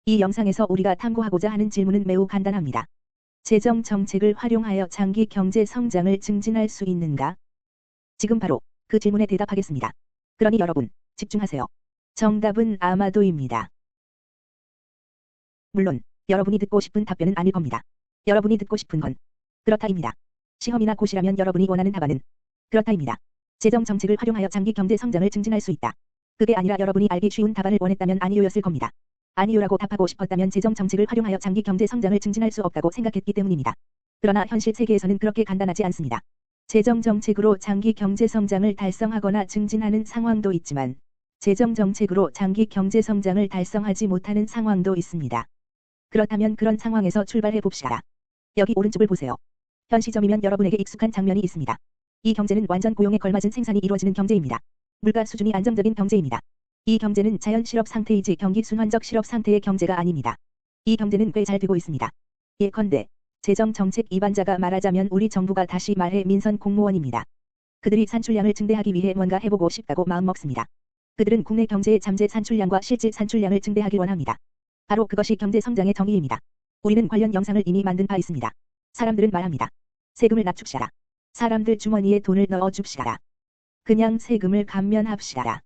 이 영상에서 우리가 탐구하고자 하는 질문은 매우 간단합니다. 재정 정책을 활용하여 장기 경제 성장을 증진할 수 있는가? 지금 바로 그 질문에 대답하겠습니다. 그러니 여러분, 집중하세요. 정답은 아마도입니다. 물론 여러분이 듣고 싶은 답변은 아닐 겁니다. 여러분이 듣고 싶은 건 그렇다입니다. 시험이나 고시라면 여러분이 원하는 답안은 그렇다입니다. 재정 정책을 활용하여 장기 경제 성장을 증진할 수 있다. 그게 아니라 여러분이 알기 쉬운 답안을 원했다면 아니요였을 겁니다. 아니요라고 답하고 싶었다면 재정 정책을 활용하여 장기 경제 성장을 증진할 수 없다고 생각했기 때문입니다. 그러나 현실 세계에서는 그렇게 간단하지 않습니다. 재정 정책으로 장기 경제 성장을 달성하거나 증진하는 상황도 있지만 재정 정책으로 장기 경제 성장을 달성하지 못하는 상황도 있습니다. 그렇다면 그런 상황에서 출발해 봅시다. 여기 오른쪽을 보세요. 현 시점이면 여러분에게 익숙한 장면이 있습니다. 이 경제는 완전 고용에 걸맞은 생산이 이루어지는 경제입니다. 물가 수준이 안정적인 경제입니다. 이 경제는 자연 실업 상태이지 경기 순환적 실업 상태의 경제가 아닙니다. 이 경제는 꽤 잘 되고 있습니다. 예컨대 재정 정책 입안자가 말하자면 우리 정부가 다시 말해 민선 공무원입니다. 그들이 산출량을 증대하기 위해 뭔가 해보고 싶다고 마음먹습니다. 그들은 국내 경제의 잠재 산출량과 실질 산출량을 증대하길 원합니다. 바로 그것이 경제 성장의 정의입니다. 우리는 관련 영상을 이미 만든 바 있습니다. 사람들은 말합니다. 세금을 낮춥시다. 사람들 주머니에 돈을 넣어줍시다. 그냥 세금을 감면합시다.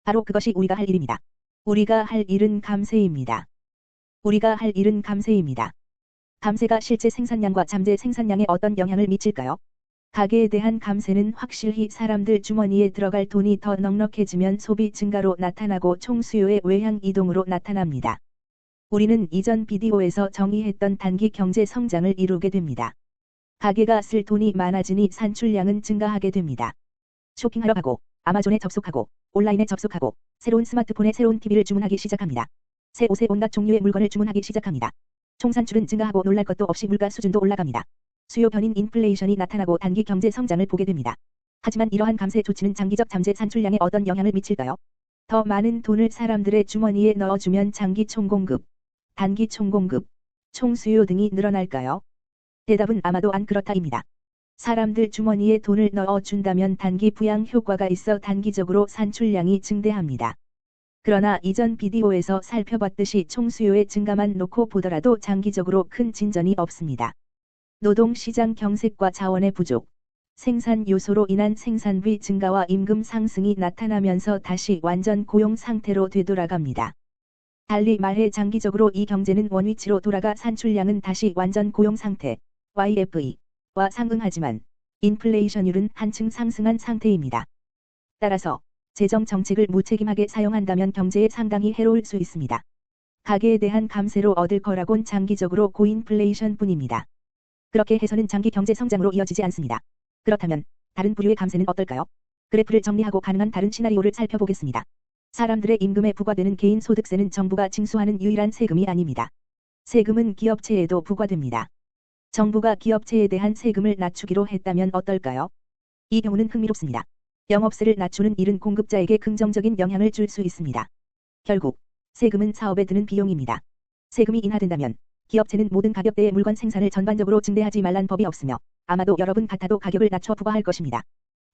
바로 그것이 우리가 할 일입니다. 우리가 할 일은 감세입니다. 우리가 할 일은 감세입니다. 감세가 실제 생산량과 잠재 생산량에 어떤 영향을 미칠까요? 가계에 대한 감세는 확실히 사람들 주머니에 들어갈 돈이 더 넉넉해지면 소비 증가로 나타나고 총수요의 외향 이동으로 나타납니다. 우리는 이전 비디오에서 정의했던 단기 경제 성장을 이루게 됩니다. 가계가 쓸 돈이 많아지니 산출량은 증가하게 됩니다. 쇼핑하러 가고, 아마존에 접속하고, 온라인에 접속하고, 새로운 스마트폰에 새로운 TV를 주문하기 시작합니다. 새 옷에 온갖 종류의 물건을 주문하기 시작합니다. 총산출은 증가하고 놀랄 것도 없이 물가 수준도 올라갑니다. 수요 변인 인플레이션이 나타나고 단기 경제 성장을 보게 됩니다. 하지만 이러한 감세 조치는 장기적 잠재 산출량에 어떤 영향을 미칠까요? 더 많은 돈을 사람들의 주머니에 넣어주면 장기 총공급, 단기 총공급, 총수요 등이 늘어날까요? 대답은 아마도 안 그렇다입니다. 사람들 주머니에 돈을 넣어준다면 단기 부양 효과가 있어 단기적으로 산출량이 증대합니다. 그러나 이전 비디오에서 살펴봤듯이 총수요의 증가만 놓고 보더라도 장기적으로 큰 진전이 없습니다. 노동시장 경색과 자원의 부족, 생산 요소로 인한 생산비 증가와 임금 상승이 나타나면서 다시 완전 고용 상태로 되돌아갑니다. 달리 말해 장기적으로 이 경제는 원위치로 돌아가 산출량은 다시 완전 고용 상태, YFE와 상응하지만 인플레이션율은 한층 상승한 상태입니다. 따라서 재정 정책을 무책임하게 사용한다면 경제에 상당히 해로울 수 있습니다. 가계에 대한 감세로 얻을 거라곤 장기적으로 고인플레이션 뿐입니다. 그렇게 해서는 장기 경제 성장으로 이어지지 않습니다. 그렇다면 다른 부류의 감세는 어떨까요? 그래프를 정리하고 가능한 다른 시나리오를 살펴보겠습니다. 사람들의 임금에 부과되는 개인 소득세는 정부가 징수하는 유일한 세금이 아닙니다. 세금은 기업체에도 부과됩니다. 정부가 기업체에 대한 세금을 낮추기로 했다면 어떨까요? 이 경우는 흥미롭습니다. 영업세를 낮추는 일은 공급자에게 긍정적인 영향을 줄 수 있습니다. 결국 세금은 사업에 드는 비용입니다. 세금이 인하된다면 기업체는 모든 가격대의 물건 생산을 전반적으로 증대하지 말란 법이 없으며 아마도 여러분 같아도 가격을 낮춰 부과할 것입니다.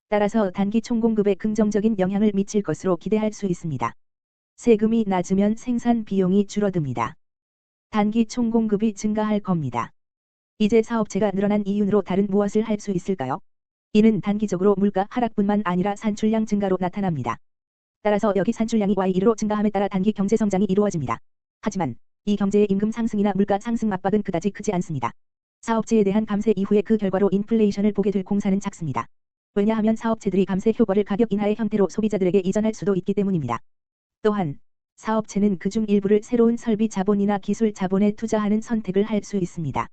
따라서 단기 총공급에 긍정적인 영향을 미칠 것으로 기대할 수 있습니다. 세금이 낮으면 생산 비용이 줄어듭니다. 단기 총공급이 증가할 겁니다. 이제 사업체가 늘어난 이윤으로 다른 무엇을 할 수 있을까요? 이는 단기적으로 물가 하락뿐만 아니라 산출량 증가로 나타납니다. 따라서 여기 산출량이 Y1로 증가함에 따라 단기 경제 성장이 이루어집니다. 하지만 이 경제의 임금 상승이나 물가 상승 압박은 그다지 크지 않습니다. 사업체에 대한 감세 이후에 그 결과로 인플레이션을 보게 될 공사는 작습니다. 왜냐하면 사업체들이 감세 효과를 가격 인하의 형태로 소비자들에게 이전할 수도 있기 때문입니다. 또한 사업체는 그중 일부를 새로운 설비 자본이나 기술 자본에 투자하는 선택을 할 수 있습니다.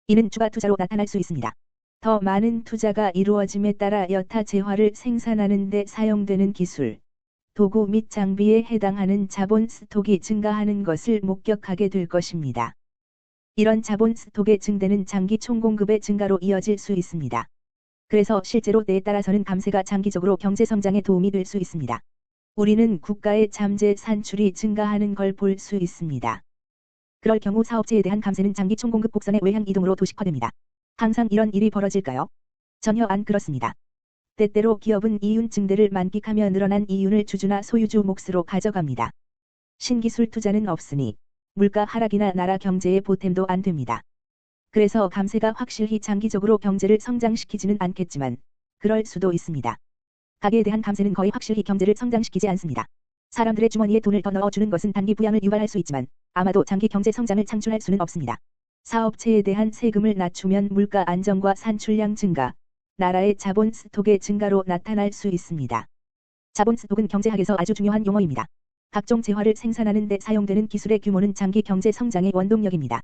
이는 추가 투자로 나타날 수 있습니다. 더 많은 투자가 이루어짐에 따라 여타 재화를 생산하는 데 사용되는 기술, 도구 및 장비에 해당하는 자본 스톡이 증가하는 것을 목격하게 될 것입니다. 이런 자본 스톡의 증대는 장기 총공급의 증가로 이어질 수 있습니다. 그래서 실제로 때에 따라서는 감세가 장기적으로 경제 성장에 도움이 될 수 있습니다. 우리는 국가의 잠재 산출이 증가하는 걸 볼 수 있습니다. 그럴 경우 사업체에 대한 감세는 장기 총공급 곡선의 외향 이동으로 도식화됩니다. 항상 이런 일이 벌어질까요? 전혀 안 그렇습니다. 때때로 기업은 이윤 증대를 만끽하며 늘어난 이윤을 주주나 소유주 몫으로 가져갑니다. 신기술 투자는 없으니 물가 하락이나 나라 경제의 보탬도 안 됩니다. 그래서 감세가 확실히 장기적으로 경제를 성장시키지는 않겠지만 그럴 수도 있습니다. 가계에 대한 감세는 거의 확실히 경제를 성장시키지 않습니다. 사람들의 주머니에 돈을 더 넣어주는 것은 단기 부양을 유발할 수 있지만 아마도 장기 경제 성장을 창출할 수는 없습니다. 사업체에 대한 세금을 낮추면 물가 안정과 산출량 증가, 나라의 자본 스톡의 증가로 나타날 수 있습니다. 자본 스톡은 경제학에서 아주 중요한 용어입니다. 각종 재화를 생산하는 데 사용되는 기술의 규모는 장기 경제 성장의 원동력입니다.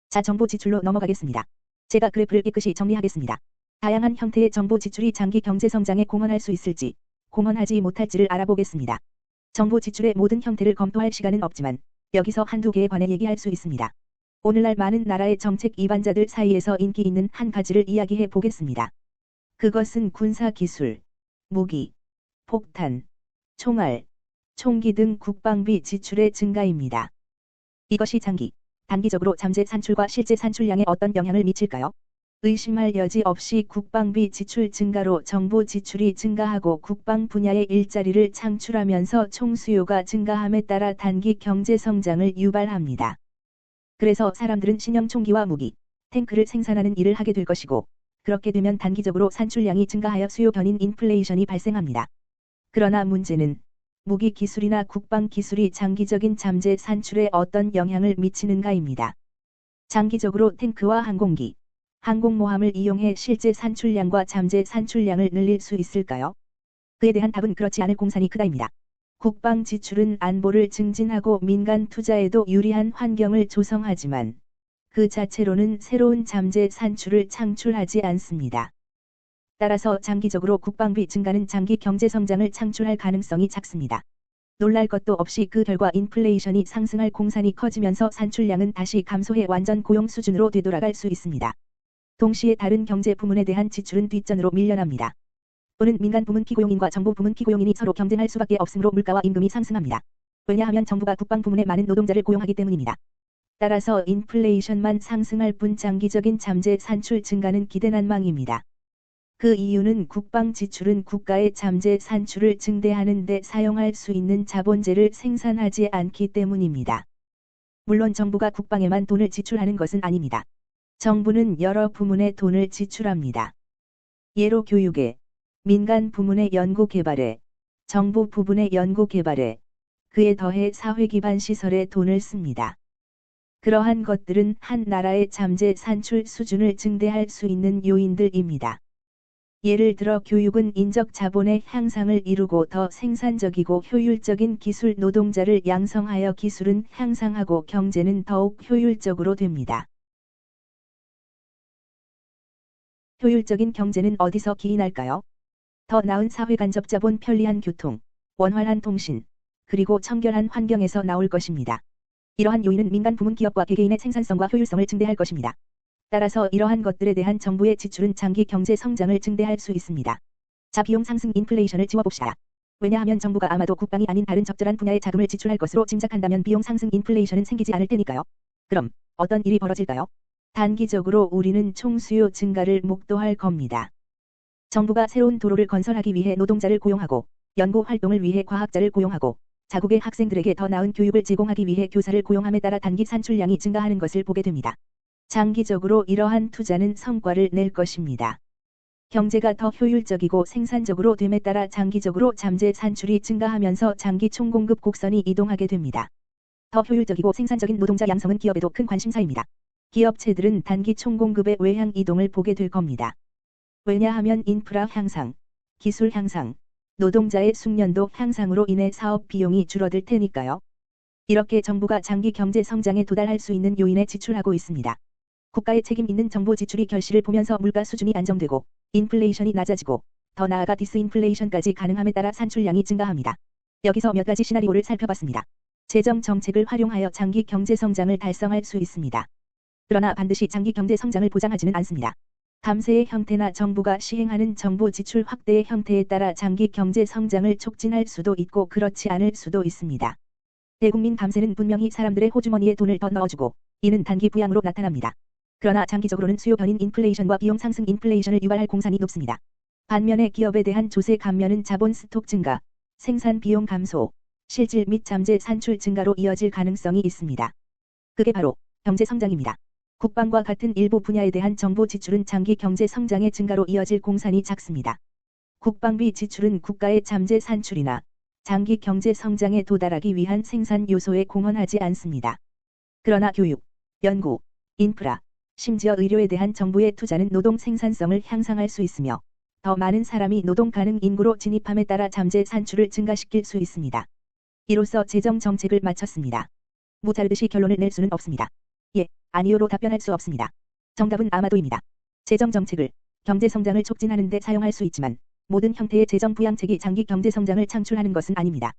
자, 정보 지출로 넘어가겠습니다. 제가 그래프를 깨끗이 정리하겠습니다. 다양한 형태의 정보 지출이 장기 경제 성장에 공헌할 수 있을지, 공헌하지 못할지를 알아보겠습니다. 정보 지출의 모든 형태를 검토할 시간은 없지만 여기서 한두 개에 관해 얘기할 수 있습니다. 오늘날 많은 나라의 정책 이반자들 사이에서 인기 있는 한 가지를 이야기해 보겠습니다. 그것은 군사기술, 무기, 폭탄, 총알, 총기 등 국방비 지출의 증가입니다. 이것이 단기적으로 잠재 산출과 실제 산출량에 어떤 영향을 미칠까요? 의심할 여지 없이 국방비 지출 증가로 정보 지출이 증가하고 국방 분야의 일자리를 창출하면서 총수요가 증가함에 따라 단기 경제 성장을 유발합니다. 그래서 사람들은 신형 총기와 무기, 탱크를 생산하는 일을 하게 될 것이고 그렇게 되면 단기적으로 산출량이 증가하여 수요 견인 인플레이션이 발생합니다. 그러나 문제는 무기 기술이나 국방 기술이 장기적인 잠재 산출에 어떤 영향을 미치는가입니다. 장기적으로 탱크와 항공기, 항공모함을 이용해 실제 산출량과 잠재 산출량을 늘릴 수 있을까요? 그에 대한 답은 그렇지 않을 공산이 크다입니다. 국방 지출은 안보를 증진하고 민간 투자에도 유리한 환경을 조성하지만 그 자체로는 새로운 잠재 산출을 창출하지 않습니다. 따라서 장기적으로 국방비 증가는 장기 경제 성장을 창출할 가능성이 작습니다. 놀랄 것도 없이 그 결과 인플레이션이 상승할 공산이 커지면서 산출량은 다시 감소해 완전 고용 수준으로 되돌아갈 수 있습니다. 동시에 다른 경제 부문에 대한 지출은 뒷전으로 밀려납니다. 또는 민간 부문 피고용인과 정부 부문 피고용인이 서로 경쟁할 수밖에 없으므로 물가와 임금이 상승합니다. 왜냐하면 정부가 국방 부문에 많은 노동자를 고용하기 때문입니다. 따라서 인플레이션만 상승할 뿐 장기적인 잠재 산출 증가는 기대난망입니다. 그 이유는 국방 지출은 국가의 잠재 산출을 증대하는 데 사용할 수 있는 자본재를 생산하지 않기 때문입니다. 물론 정부가 국방에만 돈을 지출하는 것은 아닙니다. 정부는 여러 부문에 돈을 지출합니다. 예로 교육에, 민간 부문의 연구개발에, 정부 부분의 연구개발에, 그에 더해 사회기반 시설에 돈을 씁니다. 그러한 것들은 한 나라의 잠재 산출 수준을 증대할 수 있는 요인들입니다. 예를 들어 교육은 인적 자본의 향상을 이루고 더 생산적이고 효율적인 기술 노동자를 양성하여 기술은 향상하고 경제는 더욱 효율적으로 됩니다. 효율적인 경제는 어디서 기인할까요? 더 나은 사회 간접 자본, 편리한 교통, 원활한 통신, 그리고 청결한 환경에서 나올 것입니다. 이러한 요인은 민간 부문 기업과 개개인의 생산성과 효율성을 증대할 것입니다. 따라서 이러한 것들에 대한 정부의 지출은 장기 경제 성장을 증대할 수 있습니다. 자, 비용 상승 인플레이션을 지워봅시다. 왜냐하면 정부가 아마도 국방이 아닌 다른 적절한 분야에 자금을 지출할 것으로 짐작한다면 비용 상승 인플레이션은 생기지 않을 테니까요. 그럼 어떤 일이 벌어질까요? 단기적으로 우리는 총수요 증가를 목도할 겁니다. 정부가 새로운 도로를 건설하기 위해 노동자를 고용하고 연구 활동을 위해 과학자를 고용하고 자국의 학생들에게 더 나은 교육을 제공하기 위해 교사를 고용함에 따라 단기 산출량이 증가하는 것을 보게 됩니다. 장기적으로 이러한 투자는 성과를 낼 것입니다. 경제가 더 효율적이고 생산적으로 됨에 따라 장기적으로 잠재 산출이 증가하면서 장기 총공급 곡선이 이동하게 됩니다. 더 효율적이고 생산적인 노동자 양성은 기업에도 큰 관심사입니다. 기업체들은 단기 총공급의 외향 이동을 보게 될 겁니다. 왜냐하면 인프라 향상, 기술 향상, 노동자의 숙련도 향상으로 인해 사업 비용이 줄어들 테니까요. 이렇게 정부가 장기 경제 성장에 도달할 수 있는 요인에 지출하고 있습니다. 국가의 책임 있는 정보 지출이 결실을 보면서 물가 수준이 안정되고 인플레이션이 낮아지고 더 나아가 디스인플레이션까지 가능함에 따라 산출량이 증가합니다. 여기서 몇 가지 시나리오를 살펴봤습니다. 재정 정책을 활용하여 장기 경제 성장을 달성할 수 있습니다. 그러나 반드시 장기 경제 성장을 보장하지는 않습니다. 감세의 형태나 정부가 시행하는 정보 지출 확대의 형태에 따라 장기 경제 성장을 촉진할 수도 있고 그렇지 않을 수도 있습니다. 대국민 감세는 분명히 사람들의 호주머니에 돈을 더 넣어주고 이는 단기 부양으로 나타납니다. 그러나 장기적으로는 수요 견인 인플레이션과 비용 상승 인플레이션을 유발할 공산이 높습니다. 반면에 기업에 대한 조세 감면은 자본 스톡 증가, 생산 비용 감소, 실질 및 잠재 산출 증가로 이어질 가능성이 있습니다. 그게 바로 경제 성장입니다. 국방과 같은 일부 분야에 대한 정부 지출은 장기 경제 성장의 증가로 이어질 공산이 작습니다. 국방비 지출은 국가의 잠재 산출이나 장기 경제 성장에 도달하기 위한 생산 요소에 공헌하지 않습니다. 그러나 교육, 연구, 인프라, 심지어 의료에 대한 정부의 투자는 노동 생산성을 향상할 수 있으며 더 많은 사람이 노동 가능 인구로 진입함에 따라 잠재 산출을 증가시킬 수 있습니다. 이로써 재정 정책을 마쳤습니다. 무자르듯이 결론을 낼 수는 없습니다. 예, 아니요로 답변할 수 없습니다. 정답은 아마도입니다. 재정 정책을 경제 성장을 촉진하는 데 사용할 수 있지만 모든 형태의 재정 부양책이 장기 경제 성장을 창출하는 것은 아닙니다.